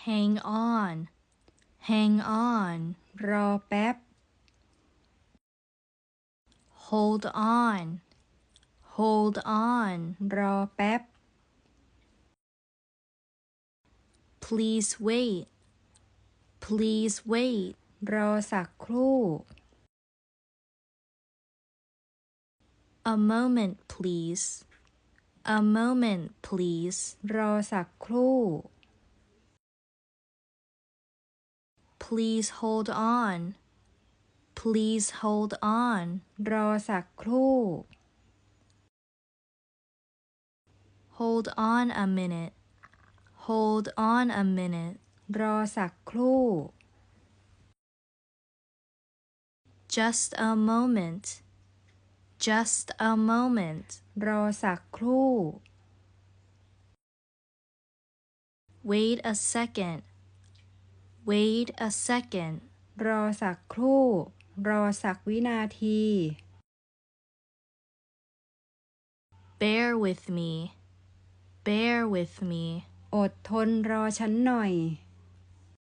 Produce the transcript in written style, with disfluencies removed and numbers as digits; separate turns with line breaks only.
hang on hang on
รอแป๊บ
hold on hold on
รอแป๊บ
please wait please wait
รอสักครู่
a moment please a moment please
รอสักครู่
please hold on please hold on
รอสักครู่
hold on a minute hold on a minute
รอสักครู่
just a moment just a moment
รอสักครู่
wait a second wait a second
รอสักครู่ รอสักวินาที
bear with me bear with me
อดทนรอฉันหน่อย